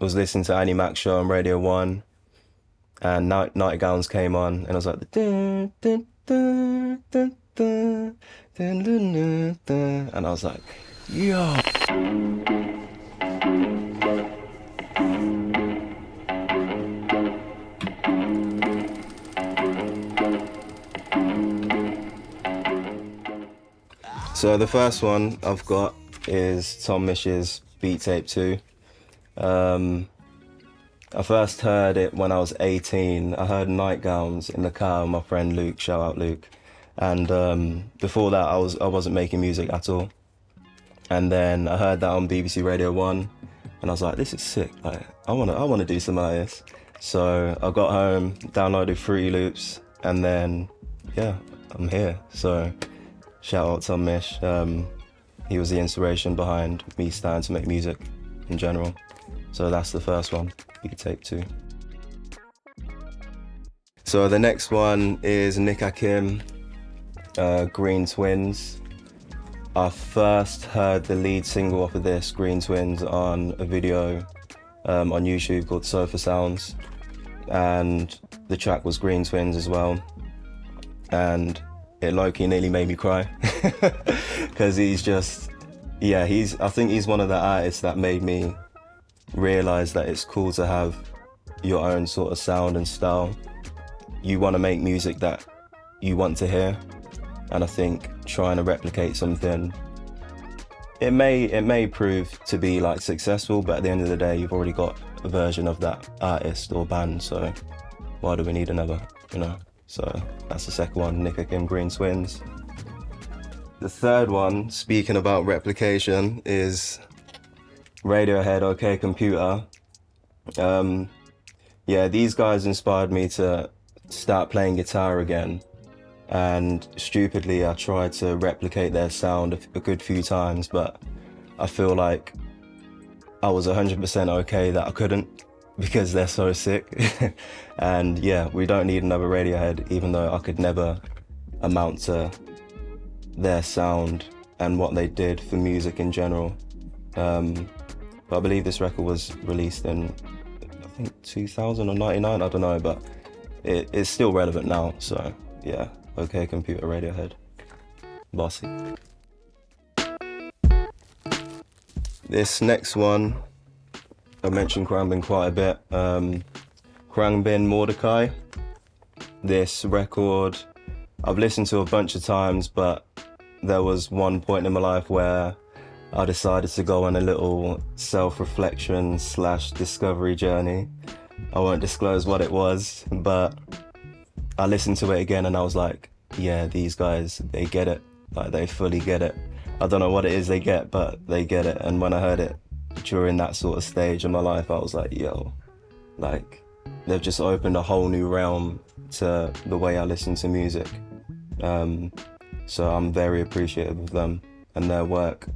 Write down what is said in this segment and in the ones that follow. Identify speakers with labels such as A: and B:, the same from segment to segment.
A: was listening to Annie Mac's show on Radio 1, and Nightgowns came on, and I was like, dun, dun, dun, dun, dun, dun, dun, dun, dun, and I was like, yo. So the first one I've got is Tom Mish's Beat Tape 2. I first heard it when I was 18. I heard Nightgowns in the car with my friend Luke, shout out Luke. And before that I wasn't making music at all. And then I heard that on BBC Radio 1 and I was like, this is sick. Like I wanna do some of this. So I got home, downloaded Fruity Loops, and then yeah, I'm here. So shout out Tom Mish. He was the inspiration behind me starting to make music in general. So that's the first one, Beat Tape 2. So the next one is Nick Hakim, Green Twins. I first heard the lead single off of this, Green Twins, on a video on YouTube called Sofa Sounds. And the track was Green Twins as well. And it low-key nearly made me cry. Because he's just, yeah, I think he's one of the artists that made me realize that it's cool to have your own sort of sound and style. You want to make music that you want to hear, and I think trying to replicate something, it may prove to be like successful, but at the end of the day you've already got a version of that artist or band, so why do we need another, you know? So that's the second one, Nick Hakim, Green Twins. The third one, speaking about replication, is Radiohead, OK Computer. Yeah, these guys inspired me to start playing guitar again, and stupidly I tried to replicate their sound a good few times, but I feel like I was 100% okay that I couldn't, because they're so sick. And yeah, we don't need another Radiohead, even though I could never amount to their sound and what they did for music in general. But I believe this record was released in, I think 2000 or 99, I don't know, but it's still relevant now, so yeah, OK Computer, Radiohead, bossy. This next one, I mentioned Khruangbin quite a bit. Khruangbin Mordecai. This record I've listened to a bunch of times, but there was one point in my life where I decided to go on a little self-reflection / discovery journey. I won't disclose what it was, but I listened to it again and I was like, yeah, these guys, they get it. Like, they fully get it. I don't know what it is they get, but they get it. And when I heard it during that sort of stage in my life, I was like, yo, like, they've just opened a whole new realm to the way I listen to music. So I'm very appreciative of them and their work,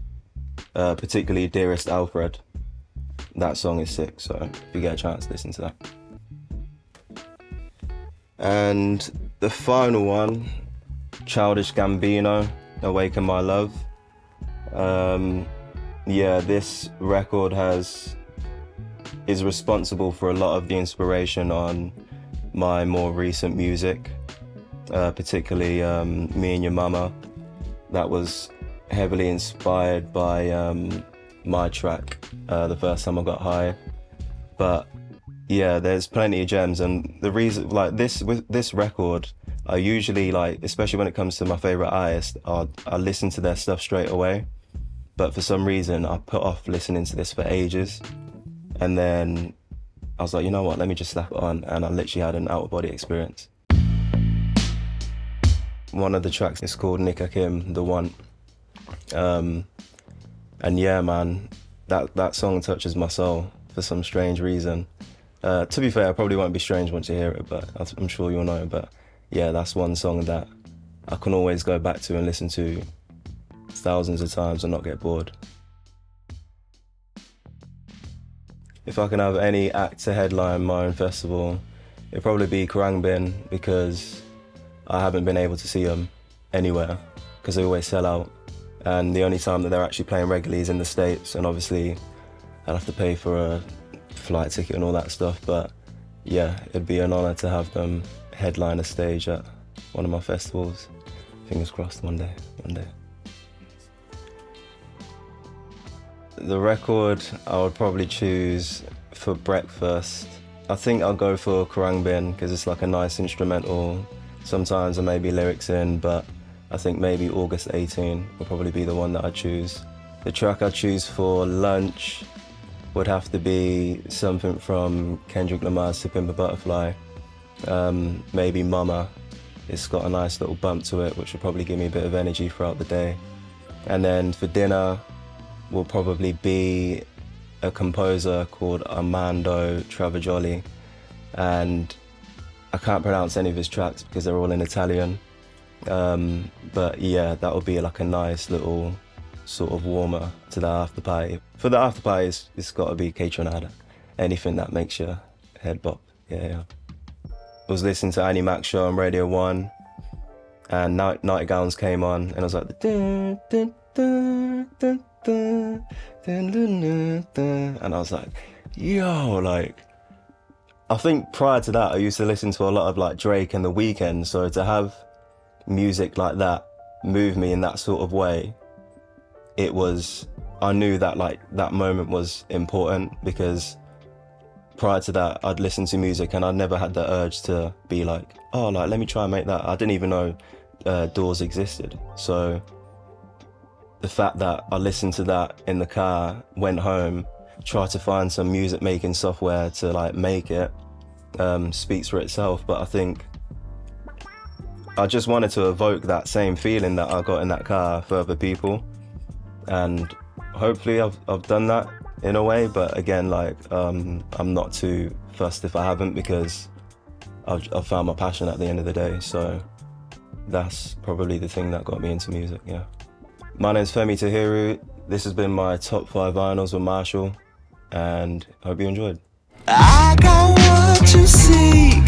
A: particularly Dearest Alfred. That song is sick, so if you get a chance, listen to that. And the final one, Childish Gambino, Awaken My Love. Yeah, this record is responsible for a lot of the inspiration on my more recent music, particularly Me and Your Mama. That was heavily inspired by my track, The First Time I Got High. But yeah, there's plenty of gems, and the reason, like, with this record, I usually, like, especially when it comes to my favorite artist, I listen to their stuff straight away. But for some reason, I put off listening to this for ages. And then I was like, you know what, let me just slap it on. And I literally had an out-of-body experience. One of the tracks is called Nick Hakim, The One. And yeah, man, that song touches my soul for some strange reason. To be fair, it probably won't be strange once you hear it, but I'm sure you'll know. But yeah, that's one song that I can always go back to and listen to thousands of times and not get bored. If I can have any act to headline my own festival, it'd probably be Khruangbin, because I haven't been able to see them anywhere because they always sell out. And the only time that they're actually playing regularly is in the States, and obviously I'd have to pay for a flight ticket and all that stuff, but yeah, it'd be an honor to have them headline a stage at one of my festivals. Fingers crossed, one day. The record I would probably choose for breakfast, I think I'll go for Karangbin because it's like a nice instrumental. Sometimes there may be lyrics in, but I think maybe August 18 will probably be the one that I choose. The track I choose for lunch would have to be something from Kendrick Lamar's To Pimp a Butterfly. Maybe Mama. It's got a nice little bump to it, which will probably give me a bit of energy throughout the day. And then for dinner will probably be a composer called Armando Travaglioli. And I can't pronounce any of his tracks because they're all in Italian. But yeah, that would be like a nice little sort of warmer to the after party. For the after party, it's got to be K-Tronada. Anything that makes your head bop, yeah. I was listening to Annie Mac's show on Radio 1, and Night Gowns came on, and I was like, dun, dun, dun, dun, dun, dun, dun, dun, and I was like, yo, like, I think prior to that, I used to listen to a lot of like Drake and The Weeknd, so to have music like that move me in that sort of way, I knew that like that moment was important, because prior to that, I'd listened to music and I'd never had the urge to be like, oh, like, let me try and make that. I didn't even know Doors existed. So the fact that I listened to that in the car, went home, tried to find some music making software to like make it, speaks for itself. But I think I just wanted to evoke that same feeling that I got in that car for other people. And hopefully I've done that in a way, but again, like, I'm not too fussed if I haven't, because I've found my passion at the end of the day. So that's probably the thing that got me into music, yeah. My name's Femi Tahiru. This has been my top 5 vinyls with Marshall, and I hope you enjoyed. I got what you see.